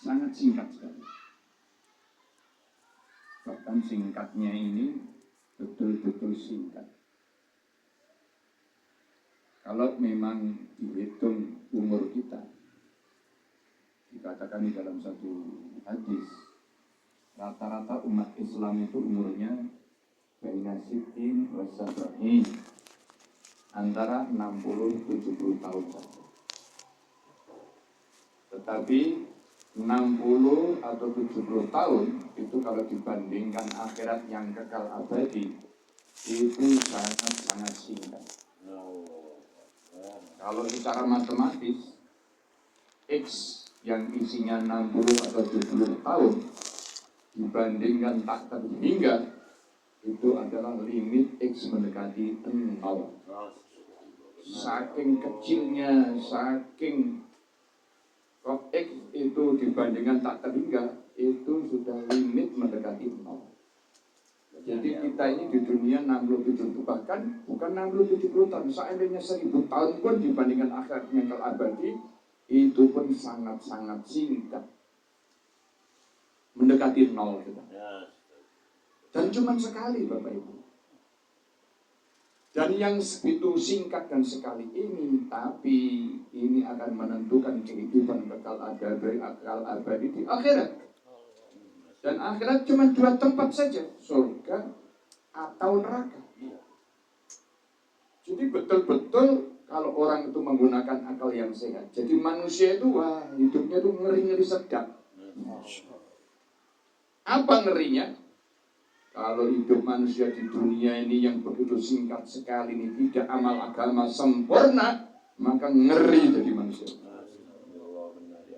sangat singkat sekali. Bahkan singkatnya ini betul-betul singkat. Kalau memang dihitung umur kita, dikatakan di dalam satu hadis, rata-rata umat Islam itu umurnya baina sittin wa sab'in, antara 60-70 tahun saja. Tetapi 60 atau 70 tahun itu kalau dibandingkan akhirat yang kekal abadi, itu sangat-sangat singkat. Kalau secara matematis, X yang isinya 60 atau 70 tahun dibandingkan tak terhingga, itu adalah limit X mendekati 0. Saking kecilnya, saking X itu dibandingkan tak terhingga, itu sudah limit mendekati 0. Jadi kita ini di dunia 60-70, bahkan bukan 60-70 tahun, seandainya 1000 tahun pun dibandingkan akhirat yang kekal abadi, itu pun sangat-sangat singkat. Mendekati 0 kita. Dan cuma sekali Bapak Ibu. Dan yang begitu singkat dan sekali ini, tapi ini akan menentukan kehidupan kekal abadi di akhirat. Dan akhirat cuma 2 tempat saja, surga atau neraka. Jadi betul-betul kalau orang itu menggunakan akal yang sehat, jadi manusia itu wah hidupnya itu ngeri-ngeri sedap. Apa ngerinya? Kalau hidup manusia di dunia ini yang begitu singkat sekali ini, tidak amal agama sempurna, maka ngeri jadi manusia.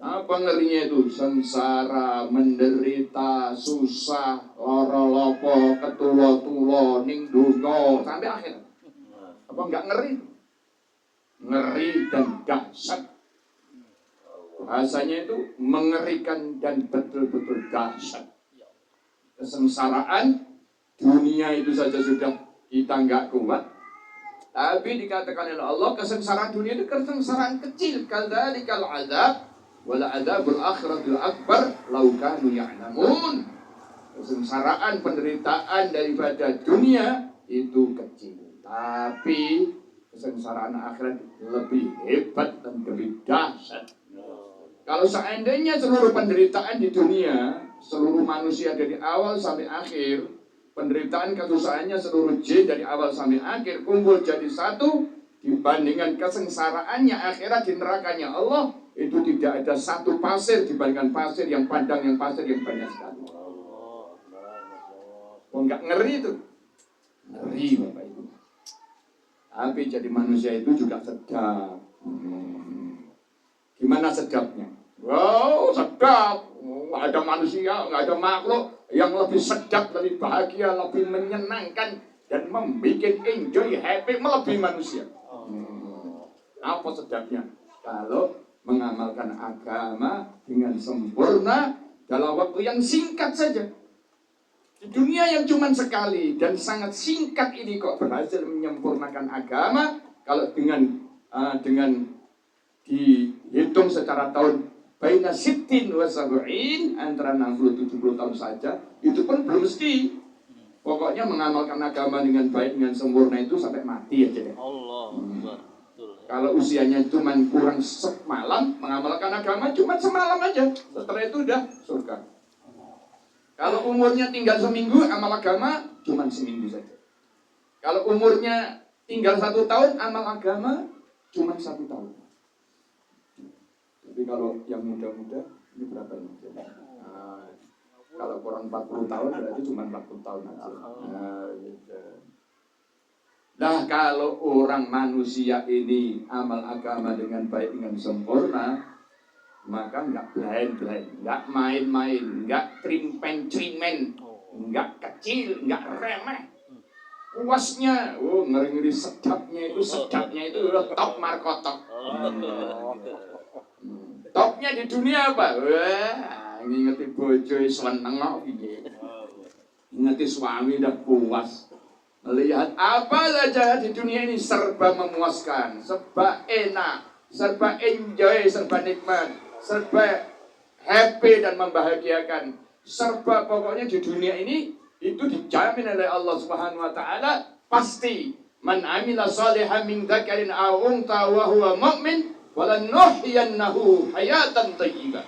Apa ngerinya itu? Sengsara, menderita, susah, loro-lopo, ketulo-tulo, ning duno, sampai akhir. Apa enggak ngeri? Ngeri dan dahsyat. Bahasanya itu mengerikan dan betul-betul dahsyat. Kesengsaraan dunia itu saja sudah kita enggak kuat. Tapi dikatakan oleh Allah, kesengsaraan dunia itu kesengsaraan kecil. Kadzalikal adzab wala adzabul akhiratil akbar law kanu ya'lamun. Kesengsaraan, penderitaan daripada dunia itu kecil, tapi kesengsaraan akhirat lebih hebat dan lebih dahsyat. Kalau seandainya seluruh penderitaan di dunia, seluruh manusia dari awal sampai akhir, penderitaan kesusahannya seluruh jin dari awal sampai akhir kumpul jadi satu, dibandingkan kesengsaraannya akhirat di nerakanya Allah, itu tidak ada satu pasir dibandingkan pasir yang padang, yang pasir yang banyak sekali. Oh, enggak ngeri itu? Ngeri Bapak Ibu. Tapi jadi manusia itu juga sedap. Gimana sedapnya? Wow, sedap. Nggak ada manusia, nggak ada makhluk yang lebih sedap, lebih bahagia, lebih menyenangkan dan membuat enjoy, happy melebihi manusia. Apa sedapnya? Kalau mengamalkan agama dengan sempurna dalam waktu yang singkat saja. Di dunia yang cuma sekali dan sangat singkat ini kok berhasil menyempurnakan agama, kalau dengan dihitung secara tahun baina sittin wa sab'in, antara 60-70 tahun saja, itu pun belum mesti. Pokoknya mengamalkan agama dengan baik, dengan sempurna itu sampai mati aja deh. Kalau usianya cuma kurang semalam, mengamalkan agama cuma semalam aja. Setelah itu udah surga. Kalau umurnya tinggal seminggu, amal agama cuma seminggu saja. Kalau umurnya tinggal 1 tahun, amal agama cuma 1 tahun. Tapi kalau yang muda-muda, ini berapa ini? Kalau kurang 40 tahun, berarti cuma 40 tahun aja. Nah, kalau orang manusia ini amal agama dengan baik, dengan sempurna, maka enggak blind-blind, enggak main-main, enggak trimpen-trimen, enggak kecil, enggak remeh. Puasnya, ngeri-ngeri sedapnya itu top markotok. Topnya di dunia apa? Wah, ngingeti bojo seneng kok piye. Ngingeti suami dah puas. Melihat apa saja di dunia ini serba memuaskan, serba enak, serba enjoy, serba nikmat, serba happy dan membahagiakan. Serba pokoknya di dunia ini itu dijamin oleh Allah Subhanahu wa taala pasti. Man amila shalihan min dzakarin aw untha wa huwa mu'min walanuhyiyannahu hayatan thayyibah.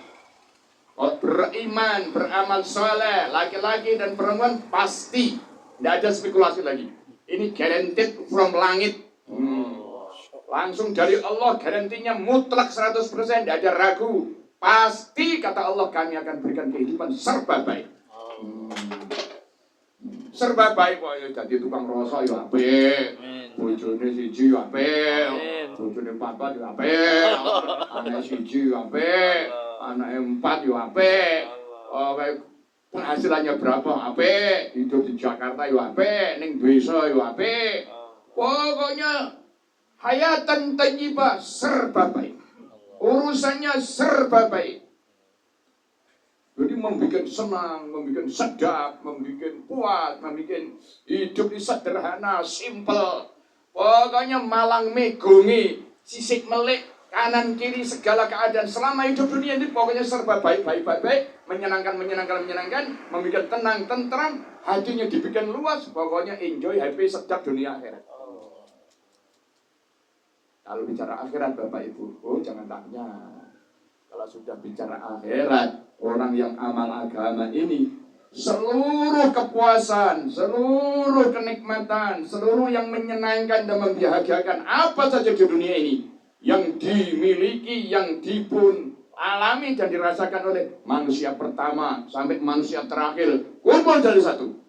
Beriman, beramal saleh, laki-laki dan perempuan pasti. Tidak ada spekulasi lagi. Ini guaranteed from langit. Langsung dari Allah, garantinya mutlak 100%, tidak ada ragu. Pasti kata Allah, kami akan berikan kehidupan serba baik. Serba baik, pokoknya jadi tukang rosok ya apik, bojone siji ya apik, bojone papat ya apik, anak siji ya apik, anak 4 ya apik. Penghasilannya berapa apik, hidup di Jakarta ya apik, ning desa ya apik. Pokoknya hayatan thayyibah serba baik. Urusannya serba baik. Jadi membuat senang, membuat sedap, membuat puas, membuat hidup ini sederhana, simple. Pokoknya malang megongi, sisik melik, kanan kiri segala keadaan. Selama hidup dunia ini pokoknya serba baik, menyenangkan, membuat tenang, tentram, hatinya dibikin luas. Pokoknya enjoy, happy, sedap dunia akhirat. Kalau bicara akhirat Bapak Ibu, jangan tanya. Kalau sudah bicara akhirat, orang yang amal agama ini, seluruh kepuasan, seluruh kenikmatan, seluruh yang menyenangkan dan membahagiakan apa saja di dunia ini, yang dimiliki, yang dipun alami dan dirasakan oleh manusia pertama sampai manusia terakhir, kumpul jadi satu.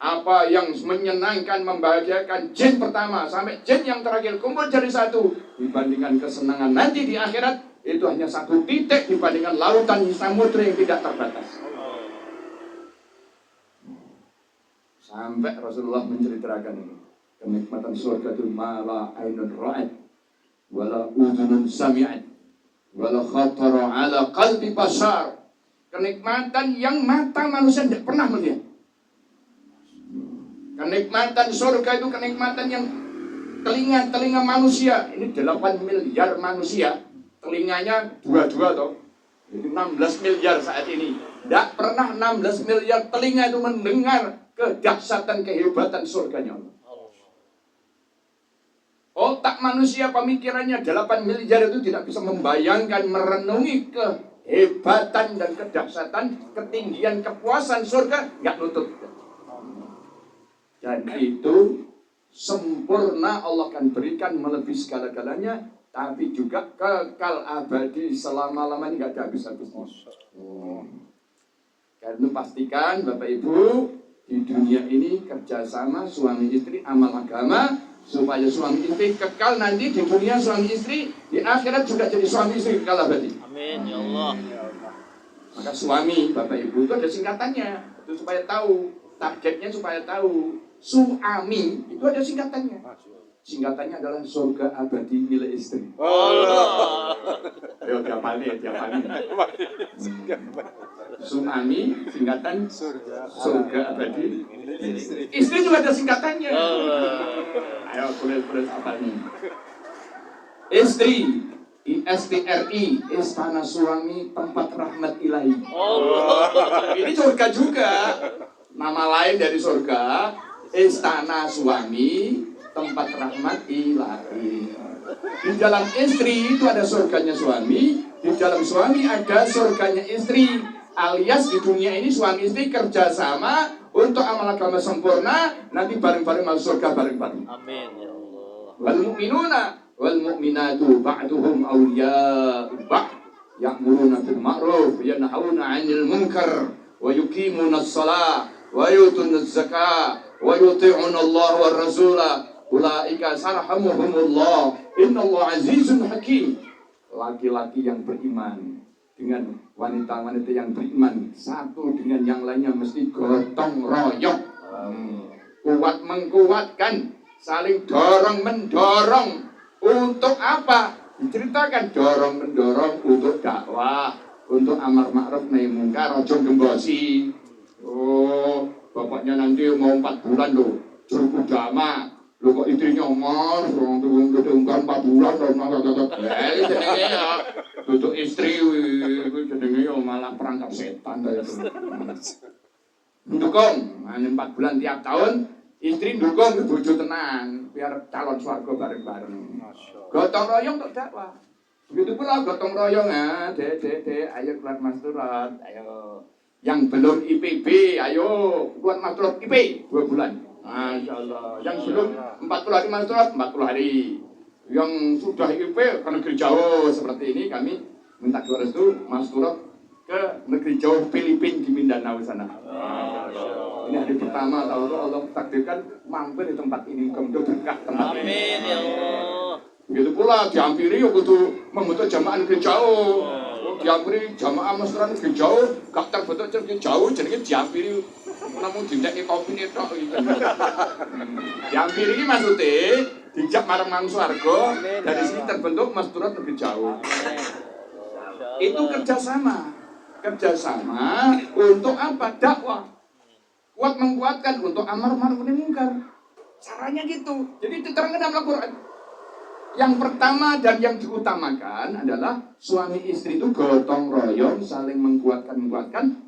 Apa yang menyenangkan, membahagiakan jin pertama sampai jin yang terakhir kumpul jadi satu. Dibandingkan kesenangan nanti di akhirat, itu hanya satu titik dibandingkan lautan samudra yang tidak terbatas. Sampai Rasulullah menceritakan ini. Kenikmatan surga itu mala ainun ra'at, wala udhunun sami'at, wala khatara ala qalbi bashar. Kenikmatan yang mata manusia tidak pernah melihat. Kenikmatan surga itu kenikmatan yang telinga manusia. Ini 8 miliar manusia. Telinganya dua-dua toh. Jadi 16 miliar saat ini. Tidak pernah 16 miliar telinga itu mendengar kedahsyatan kehebatan surganya Allah. Otak manusia pemikirannya 8 miliar itu tidak bisa membayangkan, merenungi kehebatan dan kedahsyatan, ketinggian kepuasan surga. Nggak nutut. Dan itu sempurna Allah akan berikan melebihi segala-galanya, tapi juga kekal abadi selama-lamanya, nggak ada habis-habisnya. Karena pastikan Bapak Ibu di dunia ini kerjasama suami istri amal agama supaya suami istri kekal nanti di dunia, suami istri di akhirat juga jadi suami istri kekal abadi. Amin ya Allah. Maka suami Bapak Ibu itu ada singkatannya, itu supaya tahu targetnya, supaya tahu. Suami itu ada singkatannya. Singkatannya adalah surga abadi milik istri. Allah. Ayo diapalin. Suami singkatan surga abadi istri. Istri juga ada singkatannya. Ayo tulis apalnya. Istri, ISTRI, istana suami tempat rahmat ilahi. Allah. Ini surga juga. Nama lain dari surga. Istana suami, tempat rahmat ilahi. Di dalam istri itu ada surganya suami, di dalam suami ada surganya istri. Alias di dunia ini suami istri kerjasama untuk amal agama sempurna, nanti bareng-bareng masuk surga bareng-bareng. Amin ya Allah. Wal mu'minuna wal mu'minatu ba'duhum awliya'u ba'd, ya'muruna bil ma'ruf wa yanhauna 'anil munkar wa yuqimuna as-shalah wa yutuna az-zakah wa yuti'una Allah wa rasulah ulaika sarhamuhumullah innallaha azizun hakim. Laki-laki yang beriman dengan wanita-wanita yang beriman satu dengan yang lainnya mesti gotong royong, kuat mengkuatkan, saling dorong mendorong. Untuk apa? Diceritakan dorong mendorong untuk dakwah, untuk amar ma'ruf nahi mungkar, ojo gembosi. Oh, bapaknya nanti mau 4 bulan loh, suruh jama. Lo kok istrinya mas, orang tuh ungkar 4 bulan loh, jenenge ya. Untuk istri, jenenge malah perangkap setan kayak itu. Dukung, 4 bulan tiap tahun istri dukung bojo tenan biar calon swarga bareng-bareng. Gotong royong untuk dakwah. Begitu pula gotong royong dek, ayo keluar masturat, ayo. Yang belum IPB, ayo keluar masturat IP 2 bulan. Masya Allah. Yang belum 40 hari masturat 40 hari. Yang sudah IP ke negeri jauh seperti ini kami minta doa restu masturat ke negeri jauh Filipina di Mindanao sana. Ini hari pertama tahu Allah takdirkan mampir di tempat ini, mudah-mudahan berkah tempat ini. Amin ya Allah. Begitu pula dihampiri yo kudu membentuk jamaah negeri jauh. Dihampiri jamaah masyarakat negeri jauh, gak terbentuk negeri jauh jenenge dihampiri namun dindeki kopi tok iki. Dihampiri iki maksude dijak marang mang swarga, dari sini terbentuk masyarakat negeri jauh. Itu kerjasama untuk apa? Dakwah. Kuat menguatkan untuk amar ma'ruf nahi munkar. Caranya gitu. Jadi diterangkan dalam Al-Quran. Yang pertama dan yang diutamakan adalah suami istri itu gotong royong saling menguatkan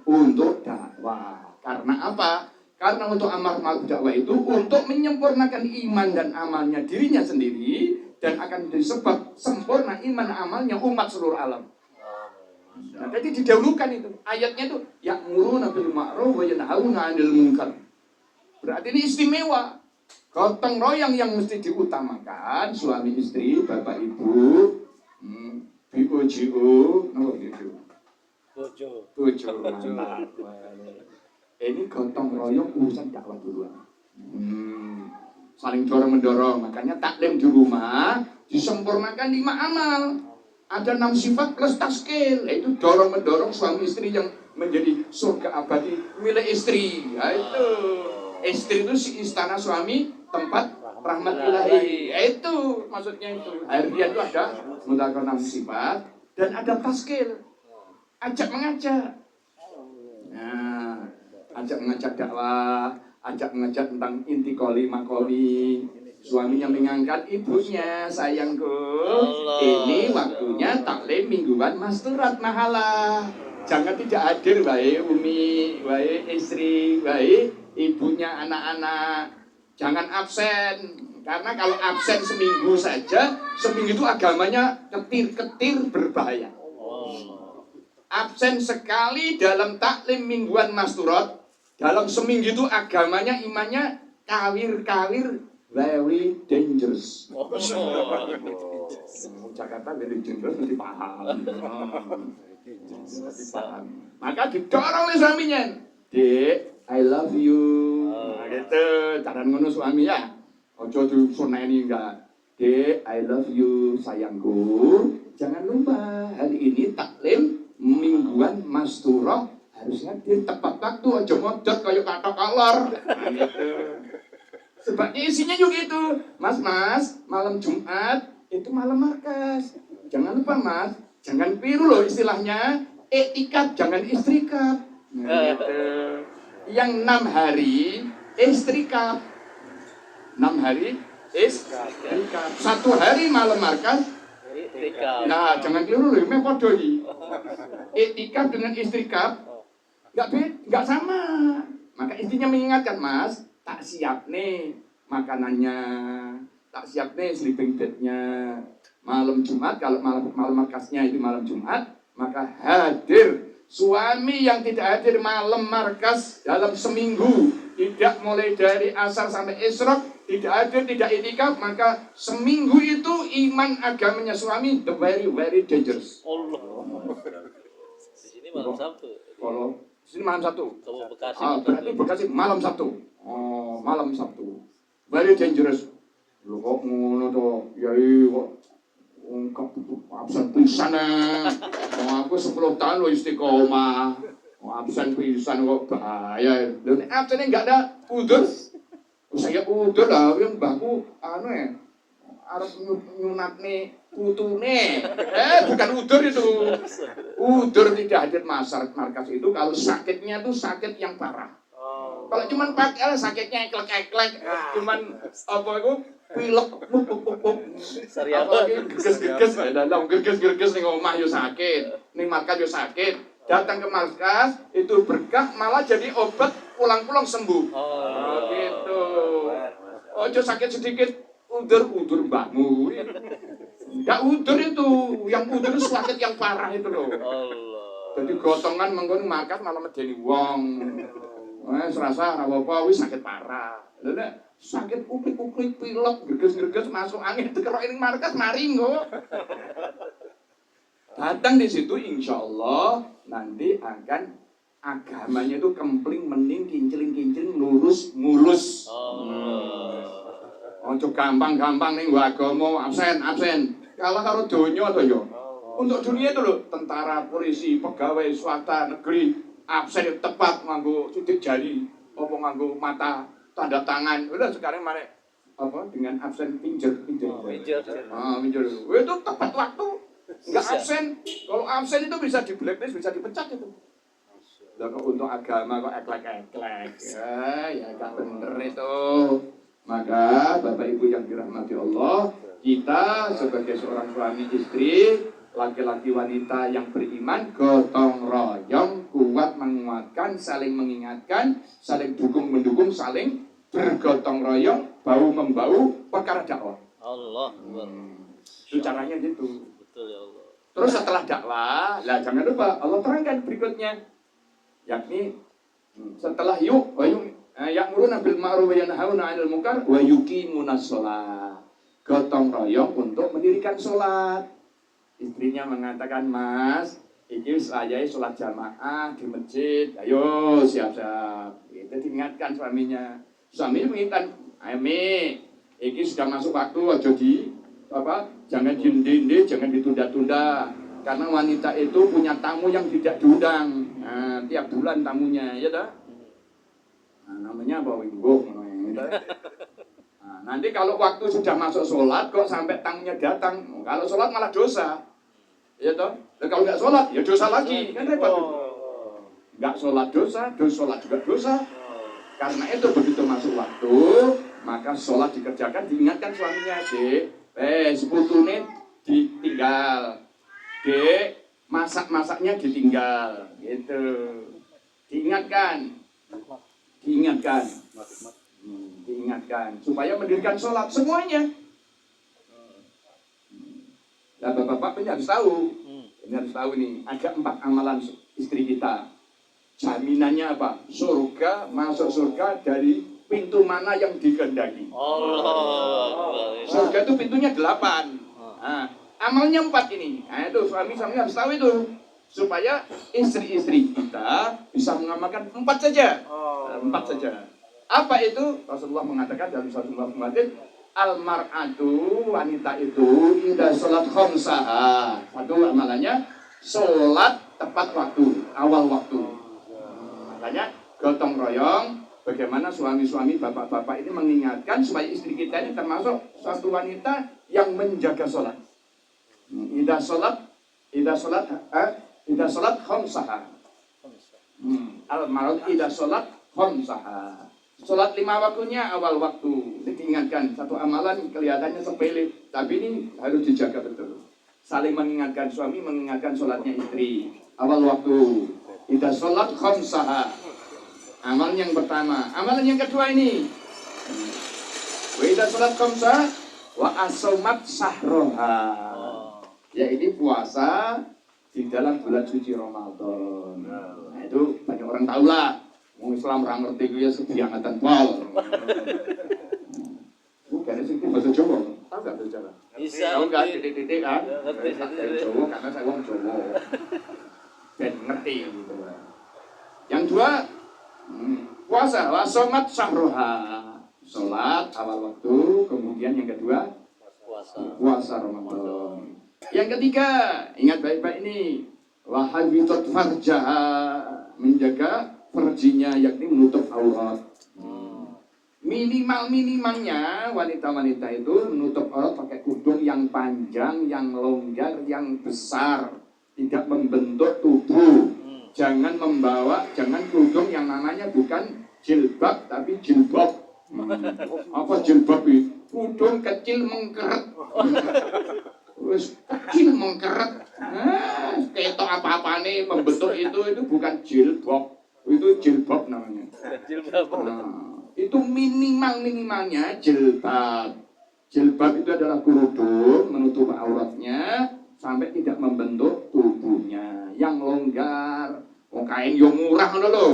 untuk dakwah. Karena apa? Karena untuk amar ma'ruf dakwah itu untuk menyempurnakan iman dan amalnya dirinya sendiri dan akan menjadi sebab sempurna iman amalnya umat seluruh alam. Nah, jadi didahulukan itu. Ayatnya itu ya'muruna bil ma'ruf wa yanhauna 'anil munkar. Berarti ini istimewa. Gotong royong yang mesti diutamakan suami istri, bapak ibu, BOJO, bojo. Ini gotong royong urusan dakwah duluan. Saling dorong mendorong, makanya taklim di rumah disempurnakan 5 amal. Ada 6 sifat plus taskil, yaitu dorong mendorong suami istri yang menjadi surga abadi milik istri. Nah, itu istri itu si istana suami, tempat rahmat ilahi. Itu maksudnya itu. Akhirnya itu ada menggunakan 6 sifat dan ada taskil, ajak mengajak. Nah, ajak mengajak dakwah, ajak mengajak tentang inti koli makoli. Suaminya mengangkat ibunya, sayangku, ini waktunya taklim mingguan masturat mahala. Jangan tidak hadir, baik umi, baik istri, baik ibunya, anak-anak. Jangan absen, karena kalau absen seminggu saja, seminggu itu agamanya ketir-ketir berbahaya. Absen sekali dalam taklim mingguan masturat, dalam seminggu itu agamanya, imannya kawir-kawir. Very dangerous. Jakarta very dangerous, nanti paham. Maka didorong oleh suaminya. Dek, I love you. Nah, gitu, cara ngono suami ya. Ojo disuneni enggak. Dek, I love you, sayangku. Jangan lupa hari ini taklim mingguan masturah harusnya di tepat waktu. Ojo modot kayak katok kolor. Nah, gitu. Sebabnya isinya juga itu, mas, malam Jumat itu malam markas. Jangan lupa mas, jangan piru loh istilahnya, iktikaf jangan istrikaf. Nah, gitu. Yang 6 hari istrikaf, 6 hari istrikaf, 1 hari malam markas. Nah, jangan keliru loh, ini podo iki. Iktikaf dengan istrikaf nggak sama. Maka istrinya mengingatkan, mas, tak siap nih makanannya, tak siap nih sleeping bednya. Malam Jumat, kalau malam markasnya itu malam Jumat, maka hadir. Suami yang tidak hadir malam markas dalam seminggu, tidak mulai dari asar sampai isyraq, tidak hadir, tidak itikaf, maka seminggu itu iman agamanya suami the very very dangerous. Allah. Di sini malam Sabtu. Kalau di sini malam Sabtu. Kamu Bekasi. Berarti Bekasi malam Sabtu. Oh, malam Sabtu. Very dangerous. Lu kok ngono to? Yai kok ungkap absen pisan. Aku 10 tahun lo istiqomah. Absen pisan kok bahaya. Lho nek absene enggak ada udur. Saya udur lah yang mbahku arep nyunatne putune. Bukan udur itu. Udur tidak hadir markas itu kalau sakitnya tuh sakit yang parah. Kalau cuman pakai sakitnya eklek-eklek, cuman apa itu pilek, apalagi gerges-gerges, dalam gerges-gerges ning omah yo sakit, ning markas yo sakit, Datang ke markas, itu berkah malah jadi obat pulang-pulang sembuh. Oh, Gitu. Ojo sakit sedikit, udur mbahmu. Enggak udur itu, yang udur sakit yang parah itu loh. Allah. Jadi gotongan menggon markas malah medeni wong. Serasa apa-apa wis sakit parah. Lha sakit uklik-uklik pilek greges-greges masuk angin tekerok ini markas mari engko. Datang di situ insya Allah nanti akan agamanya itu kempling, mening, kincling, lurus, mulus. Ojo gampang-gampang ning agama absen. Kalah karo donya to yo. Untuk dunia itu loh, tentara, polisi, pegawai swasta negeri absen tepat nganggo sidik jari, apa nganggo mata, tanda tangan. Udah sekarang mana apa dengan absen pinjer. Pinjer. Pinjer. Itu tepat waktu. Enggak absen. Kalau absen itu bisa di blacklist, bisa dipecat itu. Lah kok untuk agama kok eklek-eklek. Ya gak bener itu. Maka Bapak Ibu yang dirahmati Allah, kita sebagai seorang suami istri, laki-laki wanita yang beriman, gotong royong, kuat menguatkan, saling mengingatkan, saling dukung-mendukung, saling bergotong royong, bau-membau perkara dakwah. Allah. Itu caranya gitu. Betul ya Allah. Terus setelah dakwah, lah jangan lupa Allah terangkan berikutnya, yakni setelah ya'muruna bil ma'ruf wa yanhauna 'anil munkar wa yuqimunas shalah. Gotong royong untuk mendirikan sholat. Istrinya mengatakan, "Mas, ini saya sholat jamaah di masjid. Ayo siap-siap." Itu diingatkan suaminya. Suaminya mengingatkan, "Ami, ini sudah masuk waktu, aja jangan dindi, jangan ditunda-tunda. Karena wanita itu punya tamu yang tidak diundang. Nah, tiap bulan tamunya, ya dah. Nah, namanya apa winggo? Nah, nanti kalau waktu sudah masuk sholat, kok sampai tamunya datang? Kalau sholat malah dosa, ya toh. Dan kalau nggak sholat, ya dosa lagi, kan repot. Nggak sholat dosa, sholat juga dosa. Karena itu begitu masuk waktu, maka sholat dikerjakan, diingatkan suaminya, seputune ditinggal, masak-masaknya ditinggal, gitu. Diingatkan supaya mendirikan sholat semuanya. Nah, bapak-bapak ini harus tahu, nih ada 4 amalan istri kita. Jaminannya apa? Surga, masuk surga dari pintu mana yang dikehendaki. Surga itu pintunya 8. Nah, amalnya 4 ini. Nah, itu suami harus tahu itu. Supaya istri-istri kita bisa mengamalkan 4 saja. 4 saja. Apa itu? Rasulullah mengatakan dalam satu hadis, al-mar'atu, wanita itu idza sholat khamsaha. Satu amalannya sholat tepat waktu, awal waktu. Makanya gotong royong, bagaimana suami-suami, bapak-bapak ini mengingatkan supaya istri kita ini termasuk satu wanita yang menjaga sholat. Idza sholat khamsaha. Al-mar'atu idza sholat khamsaha. Sholat 5 waktunya awal waktu. Ini diingatkan, satu amalan kelihatannya sepele, tapi ini harus dijaga betul. Saling mengingatkan, suami mengingatkan sholatnya istri. Awal waktu. Idza sholat khamsaha. Amalan yang pertama. Amalan yang kedua ini. Wa idza sholat khamsaha wa as-saumat sahroha. Ya ini puasa di dalam bulan suci Ramadan. Nah itu banyak orang tahu lah. Wong Islam ora ngerti ku ya sebiangatan pol. Bukan sing bahasa Jawa. Tahu enggak bahasa Jawa? Bisa. Tahu enggak titik-titik kan? Ngerti. Jawa karena saya wong Jawa. Ben ngerti gitu. Yang dua puasa wa shomat syahroha. Salat awal waktu, kemudian yang kedua puasa Ramadan. Yang ketiga, ingat baik-baik ini, wa hafidzat farjaha, menjaga farjinya, yakni menutup aurat. Minimalnya wanita-wanita itu menutup aurat pakai kudung yang panjang, yang longgar, yang besar, tidak membentuk tubuh. Jangan kudung yang namanya bukan jilbab tapi jilbab. Apa jilbab itu? Kudung kecil mengkeret. Wis kecil mengkeret. Ketok apa-apane membentuk itu itu bukan jilbab, itu jilbab namanya. Jilbab. Nah, itu minimalnya jilbab. Jilbab itu adalah kerudung menutup auratnya sampai tidak membentuk tubuhnya yang longgar. Kain yang murah ngono lho.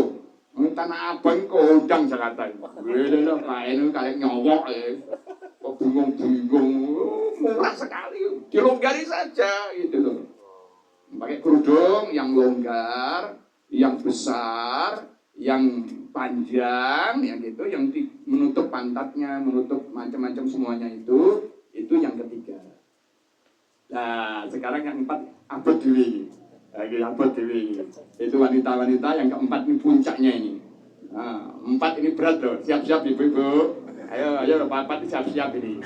Tanah Abang kodang Jakarta. Lho kain itu kayak nyowok kok bingung-bingung. Murah sekali. Dilonggari saja gitu loh. Pakai kerudung yang longgar, yang besar, yang panjang, yang gitu, yang menutup pantatnya, menutup macam-macam semuanya itu yang ketiga. Nah, sekarang yang keempat abad dewi. Abad dewi. Itu wanita-wanita yang keempat ini puncaknya ini. Nah, 4 ini berat loh. Siap-siap ibu-ibu. Ayo 4 siap-siap ini.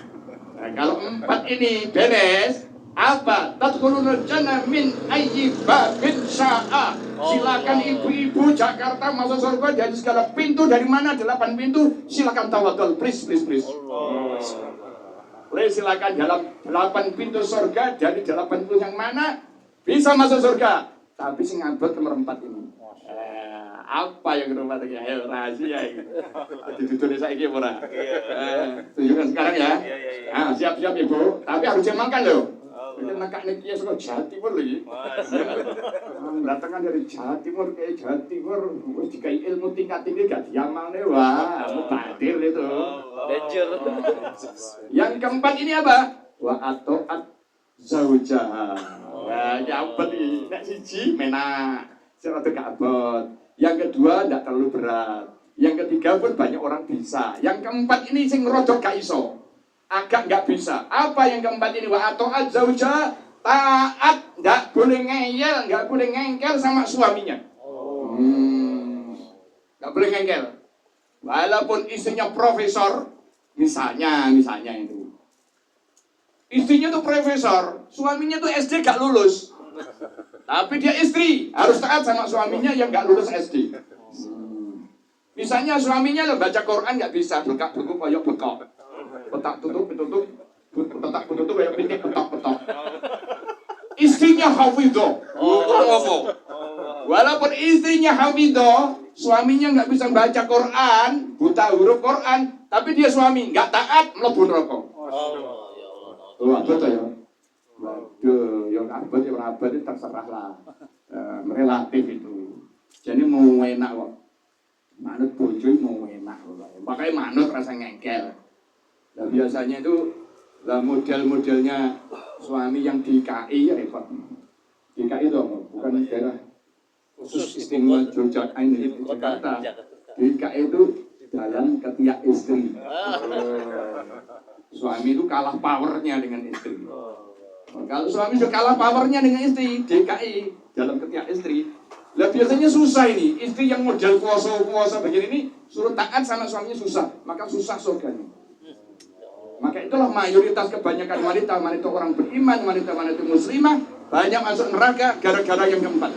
Nah, kalau 4 ini beres, apa? Tadkhulunal jannah min ayyi babin sya'a. Silakan ibu-ibu Jakarta masuk surga dari segala pintu. Dari mana? 8 pintu. Silakan tawadul, please. Please silakan dalam 8 pintu surga. Dari 8 pintu yang mana bisa masuk surga. Tapi sing abot nomor 4 ini. Apa yang rumah tadi? Ayo rahasia ini. Ditutur saiki ora. Tunjukkan sekarang ya. Ah, siap-siap Ibu. Tapi harus diamalkan loh. Ini nekaknya kia suka Jawa Timur lagi. Datangkan dari Jawa Timur ke Jawa Timur, dikai ilmu tingkat tinggi gak diamalnya, wah, mubadir itu. Danger. Yang keempat ini apa? Wa ato'at zaujah. Wah, nyabet ini. Nek siji menak, serata gak abot. Yang kedua tidak terlalu berat. Yang ketiga pun banyak orang bisa. Yang keempat ini sing rodok gak iso. Agak nggak bisa. Apa yang keempat ini? Wa ato'at zauja, taat, nggak boleh ngeyel, nggak boleh ngengkel sama suaminya. Nggak boleh ngengkel. Walaupun istrinya profesor, misalnya itu. Istrinya tuh profesor, suaminya tuh SD gak lulus. Tapi dia istri, harus taat sama suaminya yang gak lulus SD. Misalnya suaminya lo baca Quran nggak bisa, buku koyok bekok. Petak tutup, kayak pintik petok. Istrinya hafidho. Walaupun istrinya hafidho, suaminya nggak bisa baca Quran, buta huruf Quran, tapi dia suami nggak taat, mlebu neraka. Wah, betul ya. Waduh, yang abad itu terserah lah. Relatif itu. Jadi mau enak kok. Manut bojo mau enak kok. Makanya manut rasa ngengkel. Nah, biasanya itu lah model-modelnya suami yang di KI ya repot. Di KI itu apa? Bukan daerah khusus istimewa Yogyakarta ini di Jakarta. Di KI itu dalam ketiak istri. Suami itu kalah powernya dengan istri. Kalau suami itu kalah powernya dengan istri, DKI dalam ketiak istri. Lah biasanya susah ini. Istri yang model kuasa begini ini suruh taat sama suaminya susah. Maka susah surganya. Maka itulah mayoritas kebanyakan wanita orang beriman, wanita muslimah banyak masuk neraka gara-gara yang keempat.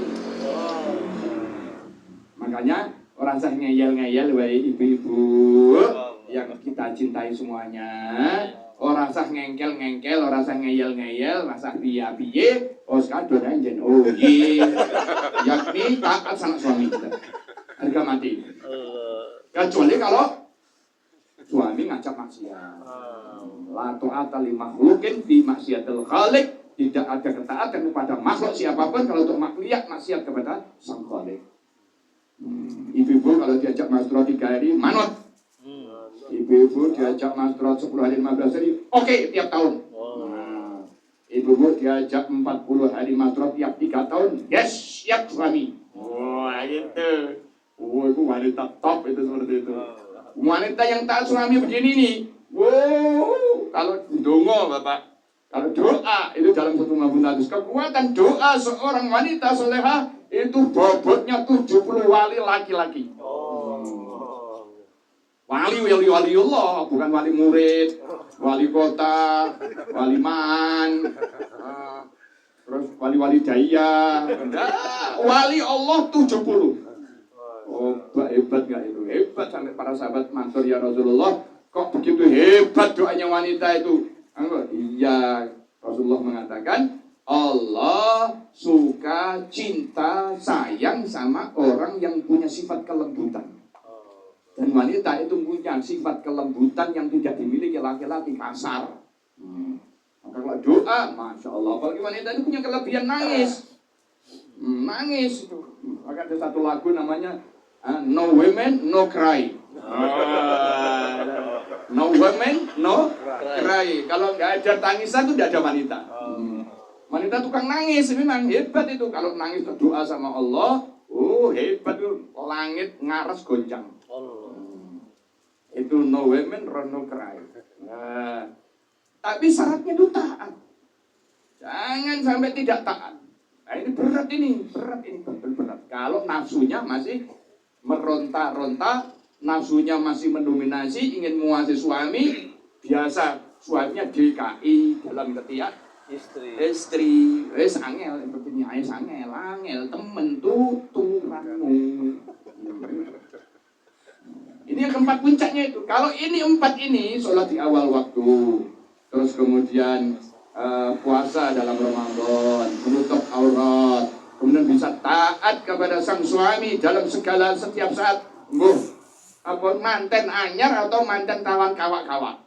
Makanya orang sah ngeyel-ngeyel, wahai ibu-ibu yang kita cintai semuanya, orang sah ngengkel, orang sah ngeyel-ngeyel, orang sah piye-piye, sekarang doain jen, yakni taat sama suami kita, harga mati. Kecuali kalau suami ngajak maksiat. La ta'ata li makhluqin fi maksiatil khaliq. Tidak ada ketaatan kepada makhluk siapapun kalau untuk maksiat kepada sang khaliq. Ibu-ibu kalau diajak masturah 3 hari manut. Ibu-ibu diajak masturah 10 hari 15 hari oke, tiap tahun. Ibu-ibu diajak 40 hari masturah tiap 3 tahun. Yes, siap suami. Wah, gitu. Itu wanita top itu seperti itu. Wanita yang taat suami begini nih. Wow, kalau dongo Bapak, kalau doa itu dalam satu hadis kekuatan doa seorang wanita soleha itu bobotnya 70 wali laki-laki. Wali Allah, bukan wali murid, wali kota, wali man, terus wali daya, wali Allah 70. Oh, hebat nggak itu? Hebat sampai para sahabat matur ya Rasulullah. Kok begitu hebat doanya wanita itu? Iya, Rasulullah mengatakan Allah suka cinta sayang sayang sama orang yang punya sifat kelembutan. Dan wanita itu punya sifat kelembutan yang tidak dimiliki laki-laki, kasar. Maka kalau doa, Masya Allah, apalagi wanita itu punya kelebihan nangis. Nangis itu. Maka ada satu lagu namanya No Women, No Cry. No Women, No Cry. Kalau nggak ada tangisan itu nggak ada wanita. Wanita tukang nangis, memang hebat itu. Kalau nangis doa sama Allah, hebat itu. Langit ngaras goncang. Itu no women, no cry. Tapi syaratnya itu taat. Jangan sampai tidak taat. Nah, ini berat, berat. Kalau nafsunya masih meronta-ronta, nafsunya masih mendominasi, ingin menguasai suami, biasa suaminya DKI dalam ketiak istri, angel, begini angel, temen tuturanmu. Ini yang keempat puncaknya itu. Kalau ini empat ini, sholat di awal waktu, terus kemudian puasa dalam Ramadan, menutup aurat, kemudian bisa taat kepada sang suami dalam segala setiap saat. Manten anyar atau manten kawan-kawan.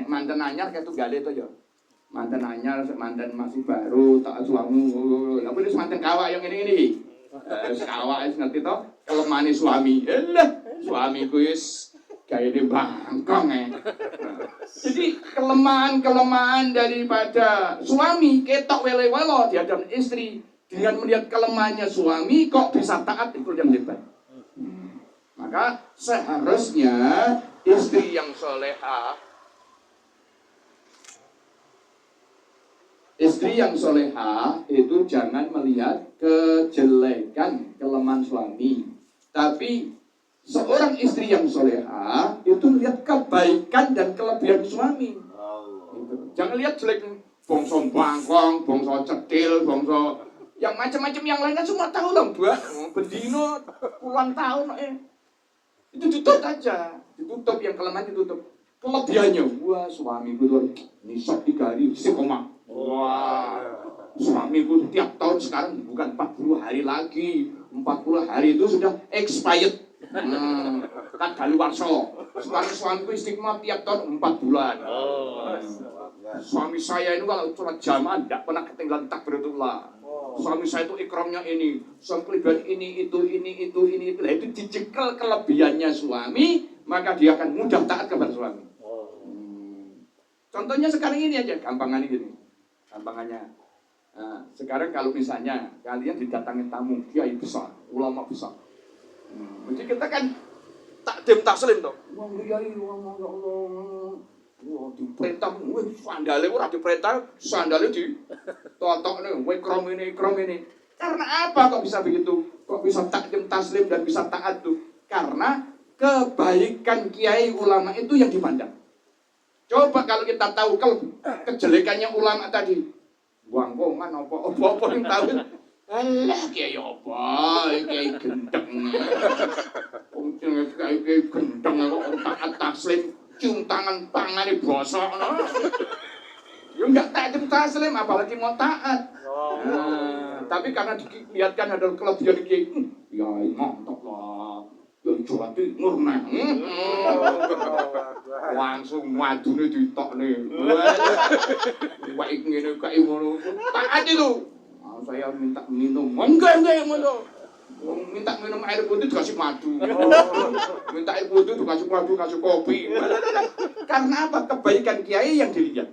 Manten anyar kayak gale itu ya. Manten anyar, manten masih baru, tak suami. Tapi ini manten kawak yang ini. Kawak ngerti toh? Kelemahan suami. Suamiku is kayak di bangkong Jadi kelemahan daripada suami ketok wele-welo di hadapan istri. Dengan melihat kelemahannya suami kok bisa taat, itu yang hebat. Maka seharusnya istri yang soleha, itu jangan melihat kejelekan, kelemahan suami. Tapi seorang istri yang soleha itu melihat kebaikan dan kelebihan suami. Jangan lihat jelek, bongso bangkong, bongso cetil, bongso yang macam-macam yang lainnya semua tahu lah, Mbak. Bendino puluhan tahun itu ditutup aja, ditutup yang kelemahan ditutup. Kelebihannya, wah suamiku tuh nisab 3 hari, koma. Wah, suamiku tiap tahun sekarang bukan 40 hari lagi, 40 hari itu sudah expired. Kadaluwarsa. Sekarang suamiku istiqomah tiap tahun 4 bulan. Suami saya ini kalau sholat jamaah tidak pernah ketinggalan takbiratul-lah. Suami saya itu ikramnya ini, kelebihan ini, itu. Nah, itu dijekel kelebihannya suami, maka dia akan mudah taat kepada suami. Contohnya sekarang ini aja, gampangannya gini. Gampangannya. Nah, sekarang kalau misalnya kalian didatangi tamu, kiai besar, ulama besar. Jadi kita kan takdim taslim toh. Wah, kiai, ya Allah. Wah, diperintah, sandalnya ora diperintah, sandalnya ditotokne, ikram ini. Karena apa kok bisa begitu? Kok bisa takdim taslim dan bisa taat tuh? Karena kebaikan kiai ulama itu yang dipandang. Coba kalau kita tahu kejelekannya ulama tadi, wangkongan apa yang tahu. Alah kiai apa? Kiai gendeng. Kiai gendeng kok taat taslim. Cium tangan tangane bosok ya enggak taat taslim apalagi mau taat. Tapi karena dilihatkan ada kelebihan kiai, ya mantap lah. Ya Jawa Timur nah. Langsung madune ditokne. Wah ngene kae ngono. Taat itu. Saya minta minum. Enggak ngono. Minta minum air putih dikasih madu. Minta air putih dikasih madu, kasih kopi. Karena apa? Kebaikan kiai yang dilihat.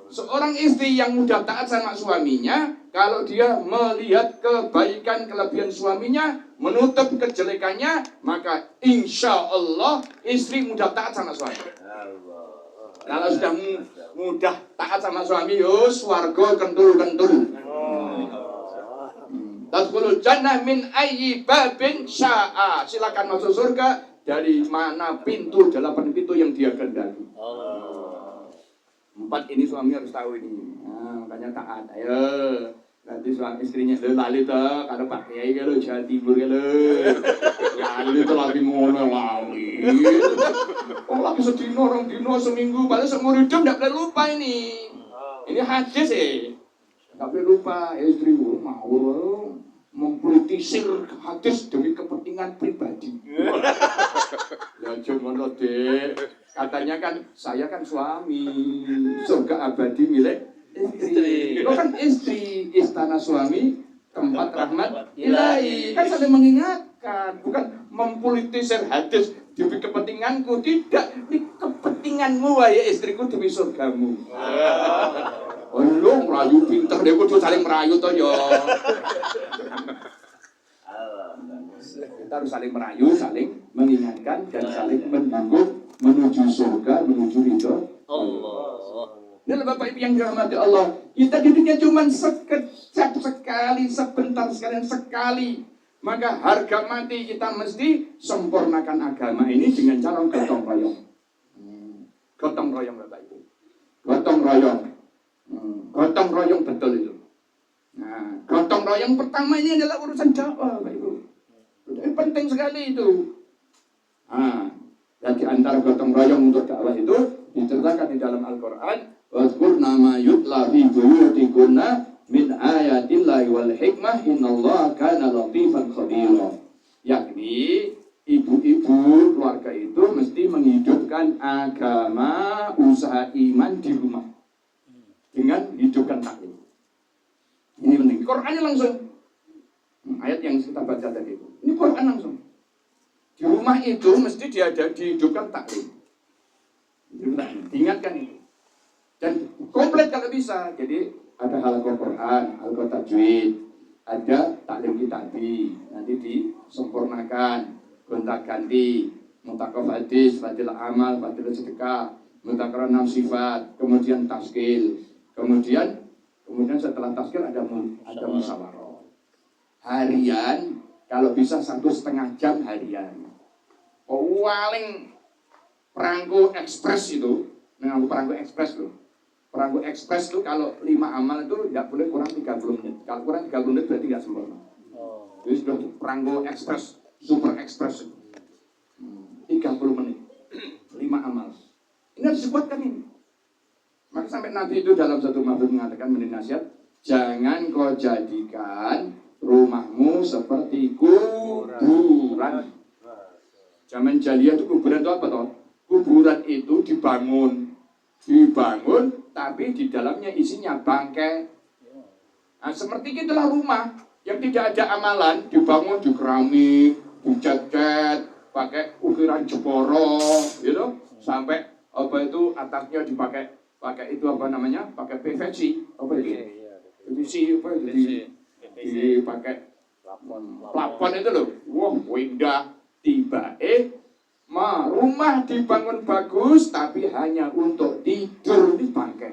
Seorang istri yang mudah taat sama suaminya, kalau dia melihat kebaikan kelebihan suaminya, menutup kejelekannya, maka insya Allah istri mudah taat sama suami. Kalau sudah mudah taat sama suami, swarga kentul-kentul. Tadkhulul jannah min ayyi babin syaa. Silakan masuk surga dari mana pintu, 8 pintu yang dia kehendaki. 4 ini suami harus tahu ini. Makanya taat. Ayo. Nanti suami istrinya lali toh karo Pak Kiai kalau Jawa Timur kalau. Lali to lagi ngono lali. Lagi sedino, 2 dino, seminggu, padahal seumur hidup enggak boleh lupa ini. Ini hadis Tapi lupa istrimu mau mempeluk mempolitisir hadis demi kepentingan pribadi. Ya cuma Dek. Katanya kan saya kan suami, surga abadi milik istri. Lo kan istri, istana suami, tempat rahmat ilahi. Kan saling mengingatkan, bukan mempolitisir hadis demi kepentinganku, tidak. Ini kepentinganmu wahai istriku demi surgamu. Oh lo merayu pinter deh, kudu saling merayu toh yo. Kita harus saling merayu, saling mengingatkan dan saling mendukung menuju surga, menuju ridho Allah. Nah, Bapak Ibu yang dirahmati Allah, kita hidupnya cuma sekejap sekali, sebentar sekali. Maka harga mati kita mesti sempurnakan agama ini dengan cara gotong royong. Gotong royong Bapak Ibu. Gotong royong. Gotong royong betul itu. Nah, gotong royong pertama ini adalah urusan dakwah Bapak Ibu. Ini penting sekali itu. Nah, dan di antara gotong royong untuk dakwah itu diceritakan di dalam Al-Quran. Wadkurna ma yutla fi buyutikunna min ayatillahi wal hikmah innallaha kana latifan khabira. Yakni ibu-ibu keluarga itu mesti menghidupkan agama, usaha iman di rumah dengan hidupkan taklim. Ini penting. Qurannya langsung ayat yang kita baca tadi itu. Ini Quran langsung. Di rumah itu mesti dihidupkan taklim. Diingatkan itu. Dan komplit kalau bisa. Jadi ada halaqah Quran, halaqah tajwid, ada taklim kitabi, nanti disempurnakan, gonta-ganti, mutakaf hadis, fadilah amal, fadilah sedekah, mutakar 6 sifat, kemudian taskil, kemudian setelah taskil ada musyawarah. Harian, kalau bisa 1,5 jam harian. Paling perangko ekspres itu, perangko ekspres loh. Perangko ekspres itu kalau 5 amal itu tidak boleh kurang 30 menit. Kalau kurang 30 menit berarti tidak sempurna. Jadi sudah perangko ekspres, super ekspres. 30 menit, 5 amal. Ini harus disebutkan ini. Maka sampai Nabi itu dalam satu mabuk mengatakan menjadi nasihat, jangan kau jadikan rumahmu seperti kuburan. Zaman jahiliyah itu kuburan itu apa toh? Kuburan itu dibangun, tapi di dalamnya isinya bangkai. Nah, seperti itulah rumah yang tidak ada amalan, dibangun di keramik, dicat-cat, pakai ukiran Jeporo, gitu, sampai apa itu atapnya dipakai itu apa namanya? Pakai PVC, apa itu? PVC apa itu? Dipakai plafon itu loh. Wah, indah. Tiba rumah dibangun bagus tapi hanya untuk tidur di bangkai.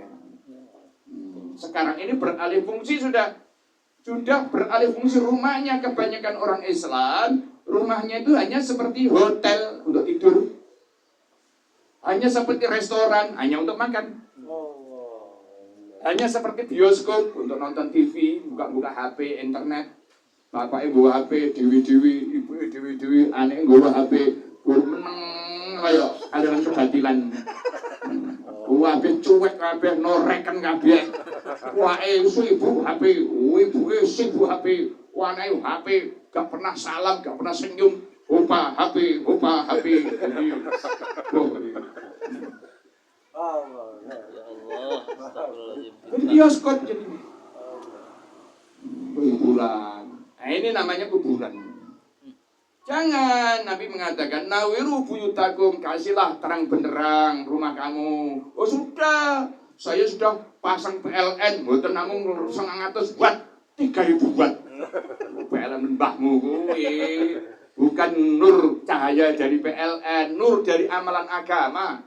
Sekarang ini beralih fungsi sudah beralih fungsi rumahnya. Kebanyakan orang Islam rumahnya itu hanya seperti hotel untuk tidur, hanya seperti restoran hanya untuk makan, hanya seperti bioskop untuk nonton TV, buka HP, internet. Bapak ibu HP, dewi-dewi, ibu dewi-dewi, aneh nggawa HP, guru meneng kaya aliran kebatilan. Kabeh cuek kabeh norekan kabeh. Wae ibu HP, ibuke sibuk HP, anae HP, gak pernah salam, gak pernah senyum. Opa HP. Allah, astagfirullahaladzim. Jadi bioskop jadi. Kuburan. Nah ini namanya kuburan. Jangan, Nabi mengatakan, nawiru buyutakum, kasihlah terang benderang rumah kamu. Oh sudah, saya sudah pasang PLN, mboten namung 900 watt, 3000 watt. PLN mbahmu kuwi. Bukan nur cahaya dari PLN, nur dari amalan agama.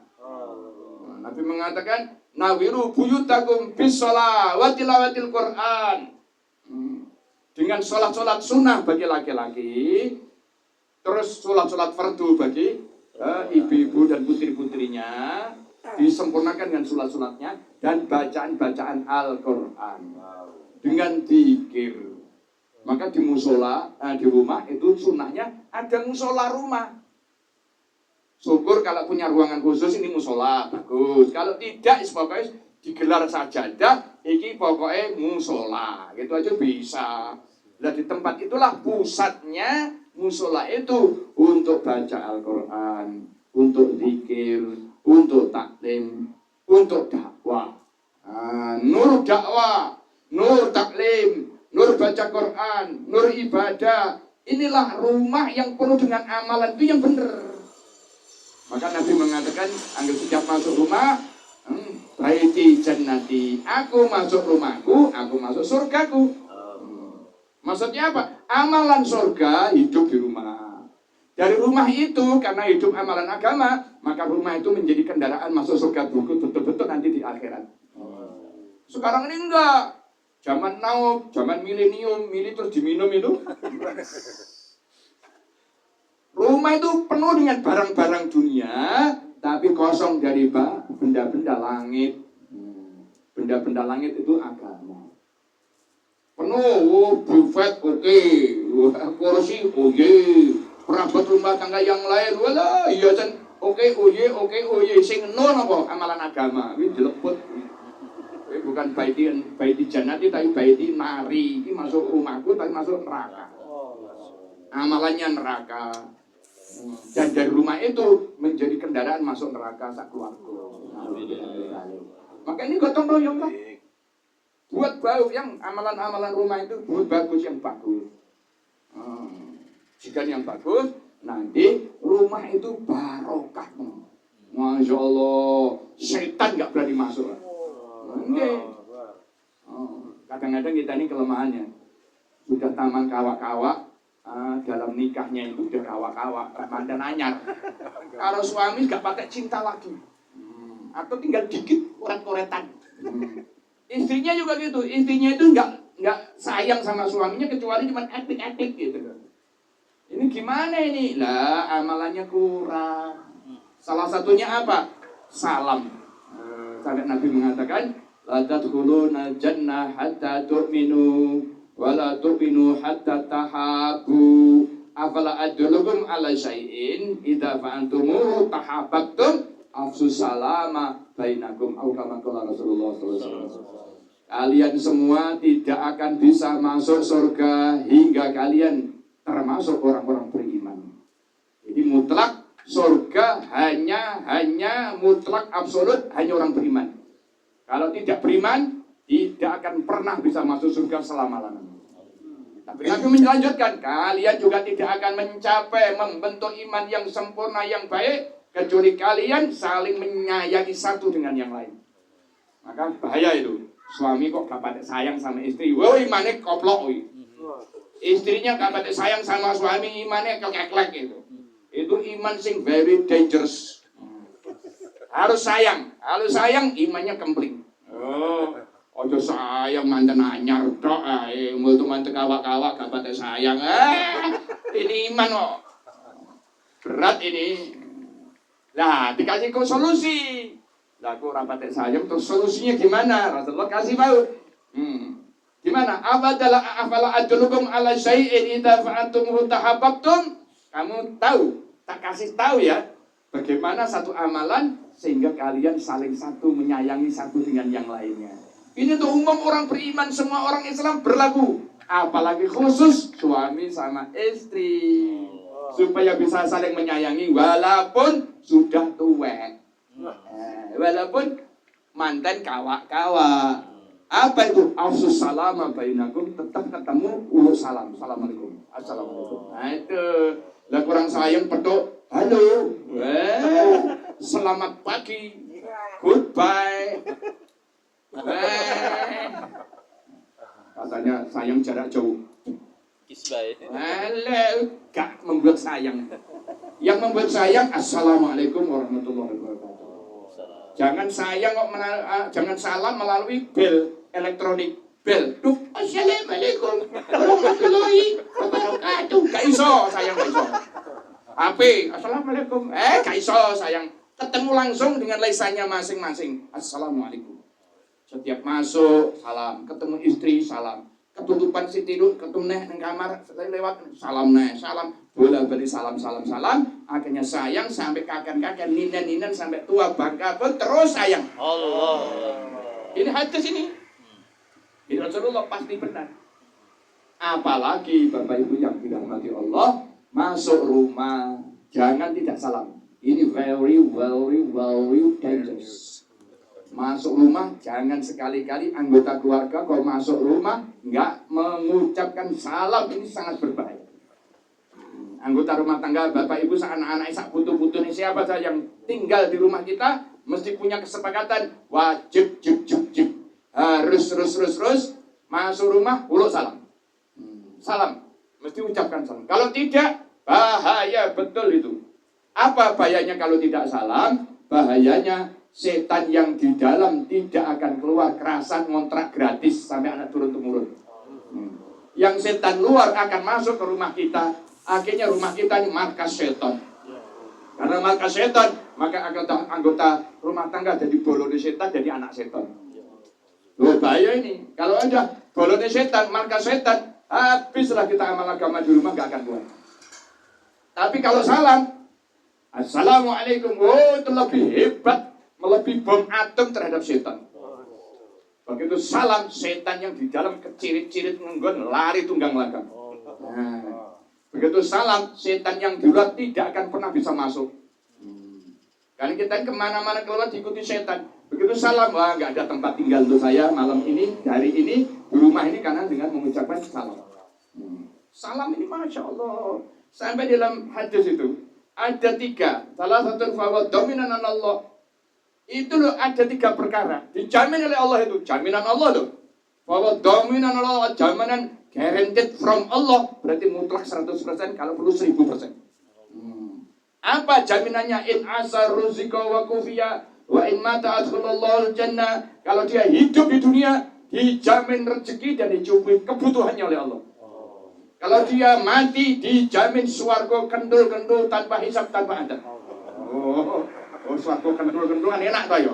Nabi mengatakan, nawiru buyutakum bis-sholawati tilawatil Quran. Dengan sholat-sholat sunnah bagi laki-laki, terus sholat-sholat fardu bagi ibu-ibu dan putri-putrinya, disempurnakan dengan sholat-sholatnya dan bacaan-bacaan Al-Quran dengan zikir. Maka di musola, di rumah itu sunnahnya ada musola rumah. Syukur kalau punya ruangan khusus ini musola, bagus. Kalau tidak, pokoknya digelar sajadah, iki pokoknya musola, gitu aja bisa. Nah di tempat itulah pusatnya musola itu untuk baca Al-Quran, untuk zikir, untuk taklim, untuk dakwah. Nur dakwah, nur taklim, nur baca Quran, nur ibadah. Inilah rumah yang penuh dengan amalan itu yang benar. Maka Nabi mengatakan, anggap setiap masuk rumah, baiti jannati, aku masuk rumahku, aku masuk surgaku. Maksudnya apa? Amalan surga hidup di rumah. Dari rumah itu, karena hidup amalan agama, maka rumah itu menjadi kendaraan masuk surga betul-betul nanti di akhirat. Sekarang ini enggak. Zaman now, zaman milenium, milih terus diminum itu. Rumah itu penuh dengan barang-barang dunia, tapi kosong dari benda-benda langit. Benda-benda langit itu agama. Penuh, buffet oke, kursi oke, perabot rumah tangga yang lain, wala iya kan, oke, sing nol apa amalan agama, ini dileput. Bukan baiti jannati tapi baiti nari. Ini masuk rumahku tapi masuk neraka. Amalannya neraka. Dan dari rumah itu menjadi kendaraan masuk neraka sak keluarga. Maka ini gotong royong lah. Buat bau yang amalan-amalan rumah itu buat bagus yang bagus. Jika yang bagus, nanti rumah itu barokah. Masya Allah, setan nggak berani masuk. Kadang-kadang kita ini kelemahannya. Sudah taman kawak-kawak, dalam nikahnya itu udah kawak-kawak, mandan anyar. Kalau suami nggak pakai cinta lagi, atau tinggal dikit koret-koretan. Istrinya juga gitu, istrinya itu nggak sayang sama suaminya kecuali cuma etik-etik gitu. Ini gimana ini? Lah amalannya kurang. Salah satunya apa? Salam. Sampai Nabi mengatakan, la tadkhuluna jannah hatta tu'minu wa la tu'minu hatta tahabu. Afala adullukum ala syai'in idza fa'antumuhu tahabbtum afsus salama bainakum au kama qala Rasulullah sallallahu alaihi wasallam. Kalian semua tidak akan bisa masuk surga hingga kalian termasuk orang-orang beriman. Jadi mutlak surga hanya mutlak absolut hanya orang beriman. Kalau tidak beriman tidak akan pernah bisa masuk surga selama-lamanya. Tapi Nabi melanjutkan, kalian juga tidak akan mencapai membentuk iman yang sempurna yang baik kecuali kalian saling menyayangi satu dengan yang lain. Maka bahaya itu. Suami kok gak pada sayang sama istri, wah imannya koplok. Istrinya gak pada sayang sama suami, imannya kekeklek itu. Itu iman sing very dangerous. Harus sayang imannya kempling. Ojo sayang mantan anyar tok ae, multu mantu kawak-kawak gak pada sayang. Ini iman kok. Berat ini. Nah, dikasih ke solusi. Lah aku rapat sayang terus solusinya gimana? Rasulullah kasih tahu. Gimana? Afala adullukum ala syai'in idza fa'antum tahabbtum? Kamu tahu? Tak kasih tahu ya. Bagaimana satu amalan sehingga kalian saling satu menyayangi satu dengan yang lainnya. Ini tuh umum orang beriman, semua orang Islam berlaku. Apalagi khusus suami sama istri. Supaya bisa saling menyayangi walaupun sudah tua. Walaupun mantan kawak-kawak. Apa itu? Afsus salama bainakum, tetap ketemu ulul salam. Assalamualaikum. Assalamualaikum. Nah itu. Lah kurang sayang petuk. Halo. Selamat pagi. Goodbye. Katanya sayang jarak jauh. Kisbay. Gak membuat sayang. Yang membuat sayang, assalamualaikum warahmatullahi wabarakatuh. Jangan sayang kok jangan salam melalui bel elektronik. Bel. Duh, assalamualaikum warahmatullahi wabarakatuh. Gak iso sayang, gak iso. HP, assalamualaikum. Gak iso sayang. Ketemu langsung dengan lisannya masing-masing. Assalamualaikum. Setiap masuk salam, ketemu istri salam. Ketutupan si tidur, ketemu neng kamar lewat salam neh, salam. Bola balik salam. Akhirnya sayang sampai kakek-kakek, ninen sampai tua bangka pun terus sayang. Allah. Ini hadis ini. Ini Rasulullah pasti benar. Apalagi Bapak Ibu yang dirahmati Allah, masuk rumah jangan tidak salam. Ini very dangerous. Masuk rumah jangan sekali-kali anggota keluarga kalau masuk rumah nggak mengucapkan salam, ini sangat berbahaya. Anggota rumah tangga Bapak Ibu, anak-anak, putu-putu ini siapa saja yang tinggal di rumah kita mesti punya kesepakatan wajib harus masuk rumah uluk salam. Salam, mesti ucapkan salam. Kalau tidak, bahaya betul itu. Apa bahayanya kalau tidak salam? Bahayanya setan yang di dalam tidak akan keluar, kerasan ngontrak gratis sampai anak turun-temurun. Yang setan luar akan masuk ke rumah kita, akhirnya rumah kita ini markas setan. Karena markas setan, maka anggota rumah tangga jadi bolonnya setan, jadi anak setan. Loh, bahaya ini. Kalau ada bolonnya setan, markas setan, habislah kita amal agama di rumah, gak akan keluar. Tapi kalau salam, assalamualaikum, itu lebih hebat, melebihi bom atom terhadap setan. Begitu salam, setan yang di dalam kecirit-cirit ngenggon, lari tunggang langgang. Nah, begitu salam, setan yang di luar tidak akan pernah bisa masuk. Karena kita kemana-mana keluar diikuti setan. Begitu salam, wah nggak ada tempat tinggal untuk saya malam ini, hari ini, di rumah ini, karena dengan mengucapkan salam. Salam ini Masya Allah. Sampai dalam hadis itu, ada 3. Salah satu fawad dominan Allah. Itu loh, ada 3 perkara. Dijamin oleh Allah itu. Jaminan Allah loh. Fawad dominan Allah, jaminan guaranteed from Allah. Berarti mutlak 100%, kalau perlu 1000%. Apa jaminannya? In asar ruzika wa kufiya wa in mata adkhulallahu jannah. Kalau dia hidup di dunia, dijamin rezeki dan dicukupi kebutuhannya oleh Allah. Kalau dia mati, dijamin swarga kendul-kendul tanpa hisab, tanpa adab. Oh, swarga kendul-kendul kan enak toh ya.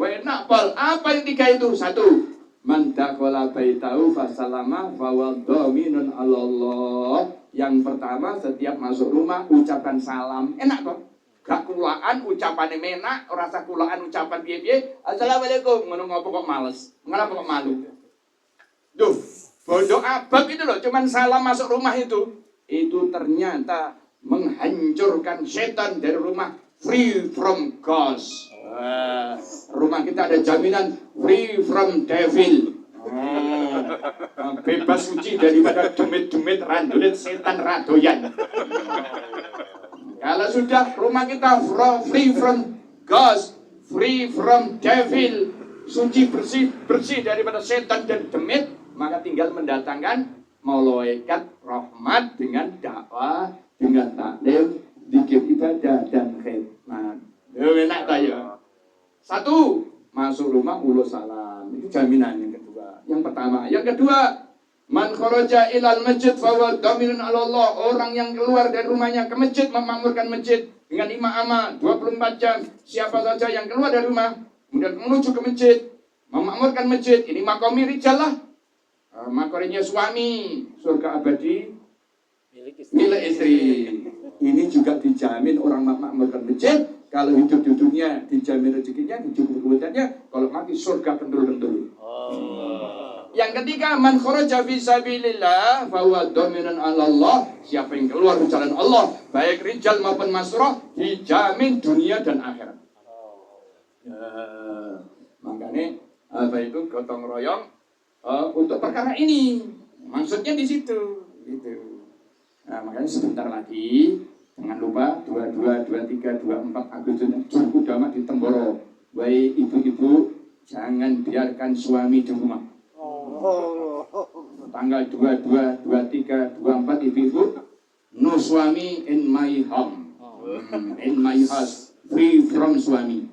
Enak pol. Apa yang 3 itu? 1. Man dakhala baitahu fasalama fa huwa dhaminun 'ala Allah. Yang pertama, setiap masuk rumah ucapkan salam. Enak toh? Gak kulaan ucapane menak, rasa kulaan ucapan piye-piye. Assalamualaikum, ngono ngopo kok males. Ngapa kok malu? Duh, bodoh abab itu loh, cuman salam masuk rumah itu ternyata menghancurkan setan dari rumah. Free from ghost. Rumah kita ada jaminan free from devil. Bebas suci daripada demit-demit randulit setan radoyan. Kalau sudah rumah kita free from ghost, free from devil, suci bersih daripada setan dan demit, maka tinggal mendatangkan malaikat rahmat dengan dakwah, dengan taklim, zikir ibadah dan khidmat. Enak tak ya? 1, masuk rumah ulul salam. Itu jaminan yang kedua. Yang pertama. Yang kedua, man kharaja ilal masjid fa huwa dhaminun 'ala Allah. Orang yang keluar dari rumahnya ke masjid, memakmurkan masjid dengan imam 24 jam. Siapa saja yang keluar dari rumah kemudian menuju ke masjid, memakmurkan masjid, ini makomi rijal lah. Makorinya suami, surga abadi milik istri. Ini juga dijamin orang memakmurkan masjid. Kalau hidup di dunia dijamin rezekinya, dicukupi kebutuhannya. Kalau mati surga kendul-kendul. Yang ketiga, man kharaja fi sabilillah fa huwa dhaminun 'ala Allah. Siapa yang keluar di jalan Allah, baik rijal maupun masrah, dijamin dunia dan akhirat. Makanya apa itu gotong royong untuk perkara ini. Maksudnya di situ, gitu. Nah, makanya sebentar lagi jangan lupa 22, 23, 24 Agustus Juru Udama di Temboro. Baik ibu-ibu, jangan biarkan suami di rumah. Tanggal 22, 23, 24 ibu-ibu, no suami in my home, in my house, free from suami.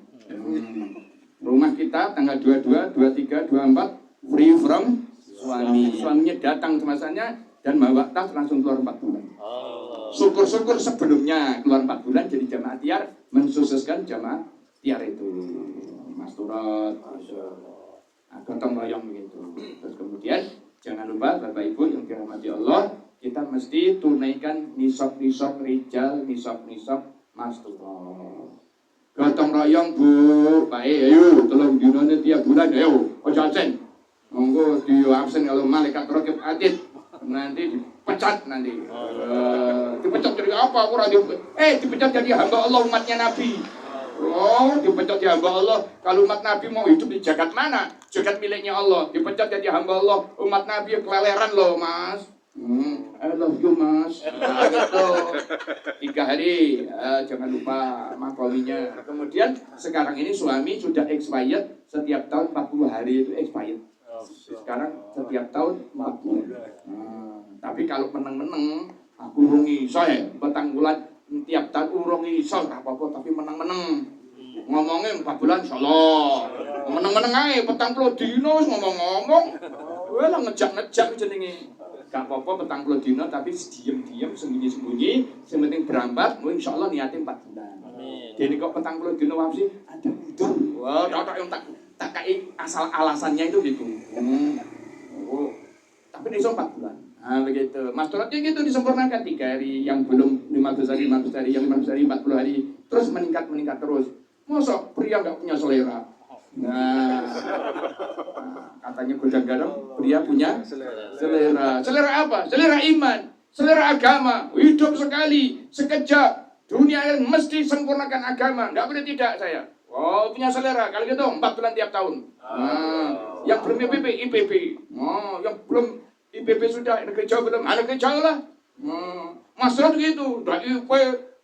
Rumah kita tanggal 22, 23, 24 free from suami. Suaminya datang kemasannya dan bawa tas langsung keluar 4 bulan. Syukur-syukur sebelumnya keluar 4 bulan jadi jamaah tiar, mensukseskan jamaah tiar itu. Mas Turut, gotong royong begitu. Terus kemudian jangan lupa Bapak Ibu yang dirahmati Allah, kita mesti tunaikan nisab-nisab rijal, nisab-nisab Mas Turut. Gotong royong Bu, baik ayo tolong dinone tiap bulan ayo. Ojo absen. Monggo di absen kalau malaikat raqib atid. Nanti dipecat nanti. Dipecat dari apa? Dipecat jadi hamba Allah umatnya Nabi. Oh, dipecat jadi hamba Allah. Kalau umat Nabi mau hidup di jagat mana? Jagat miliknya Allah. Dipecat jadi hamba Allah. Umat Nabi keleleran loh, Mas. I love you, Mas. Nah, gitu. 3 hari, jangan lupa makominya. Kemudian sekarang ini suami sudah expired. Setiap tahun 40 hari itu expired. Sekarang setiap tahun 40. Tapi kalau meneng-meneng, aku rungi saya petang bulan tiap tahun urungi iso apa-apa tapi meneng-meneng. Ngomongin 4 bulan insyaallah. Meneng-meneng ae petang 10 dino ngomong-ngomong. Kowe lah ngejak-ngejak jenenge. Gak apa-apa petang 10 dino tapi diem-diem sembunyi-sembunyi, sing penting berambat, insyaallah niate 4 bulan. Amin. Dene kok petang 10 dino wae ada udur. Wah, tok yang tak kai asal alasannya itu gitu. Oh. Tapi iso 4 bulan. Nah, begitu. Mas Turutnya gitu disempurnakan 3 hari, yang belum 15 hari, yang 15 hari, 40 hari, terus meningkat terus. Masa pria nggak punya selera? Nah, katanya Gudang Garam, pria punya selera. Selera apa? Selera iman, selera agama. Hidup sekali, sekejap. Dunia mesti sempurnakan agama. Nggak boleh tidak saya. Oh, punya selera. Kalau gitu 4 bulan tiap tahun. Yang belum IPP. Oh, yang belum IPP sudah, negeri jauh belum, negeri jauh lah. Masalah gitu, udah IP,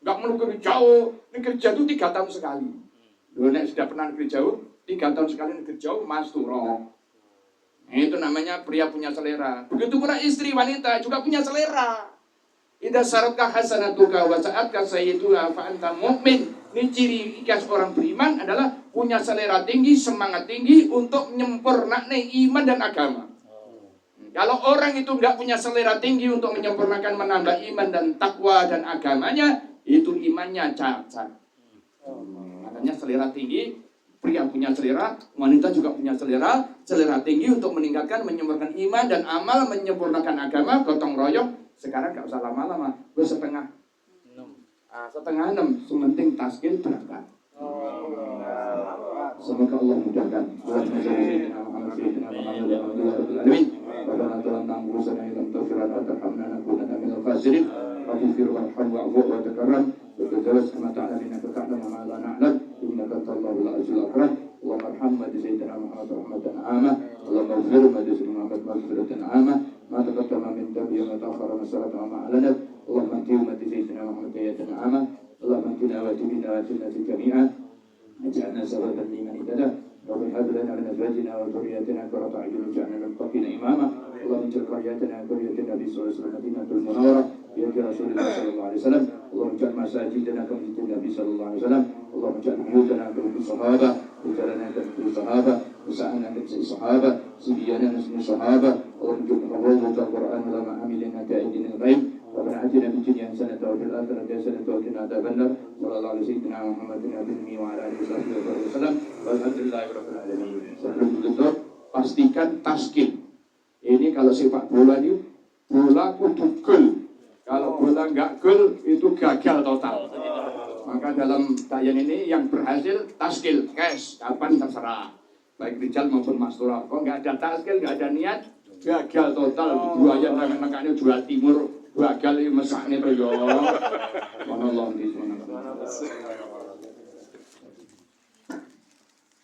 nggak mau negeri jauh. Negeri jauh itu 3 tahun sekali. Dulu sudah pernah negeri jauh, 3 tahun sekali negeri jauh, Mas Turo. Itu namanya pria punya selera. Begitu pula istri wanita juga punya selera. Idza saraka hasanatuka wa sa'atka sayyituha fa anta mu'min. Ini ciri khas orang beriman adalah punya selera tinggi, semangat tinggi untuk menyempurnakan iman dan agama. Kalau orang itu nggak punya selera tinggi untuk menyempurnakan, menambah iman dan takwa dan agamanya, itu imannya cacat. Makanya selera tinggi, pria punya selera, wanita juga punya selera tinggi untuk meningkatkan, menyempurnakan iman dan amal, menyempurnakan agama, gotong royong. Sekarang nggak usah lama-lama, gue setengah 6, sementing taskil berangkat. Semoga Allah mudahkan. Amin. Rabbana taqabbal minna innaka antal samiul alim wa tub 'alaina khasirin waghfir warham wa'fu wa takarram wa tajawaz kama ta'lam innaka ta'lamu ma la na'lam innaka tawwabul azizul akram Allahumma arhamna bi sayyidina Muhammad rahmatan 'amah Allahumma ighfir ma bi sayyidina Muhammad maghfiratan 'amah ma taqaddama min dhanbi wa ma ta'akhkhara min salati wa ma 'alana Allahumma anti ummati sayyidina Muhammad ayatan 'amah Allahumma antina wa tibina wa sunnati jami'an ij'alna sabatan liman ihtada رب هب لنا من ازواجنا وذرياتنا قرة اعين واجعلنا للمتقين اماما اللهم اجعل قريتنا قرية النبي صلى الله عليه وسلم مدينة المنورة بيد رسول الله صلى الله عليه وسلم اللهم اجعل مساجدنا كمسجد النبي صلى الله عليه وسلم اللهم اجعل بيوتنا كبيوت الصحابة وجعلنا كبيوت الصحابة وسعنا كبيوت الصحابة سبيانا نسمي الصحابة اللهم اجعل حفظة القرآن ولما عملنا كأيدينا الغيب ربنا آتنا في الدنيا حسنة وفي الآخرة حسنة وقنا عذاب النار صلى الله على سيدنا محمد النبي وعلى آله وصحبه وسلم walhamdulillahi rabbil alamin. Sebelum ditutup, pastikan taskil. Ini kalau sepak bola ini, bola kudu gol. Kalau bola nggak gol, itu gagal total. Maka dalam tayan ini yang berhasil taskil, cash, kapan terserah. Baik Rijal maupun Mas Tura. Kok nggak ada taskil, nggak ada niat, gagal total. Dua yang makanya Jawa Timur, gagal ini mesaknya tuh ya. Subhanallah.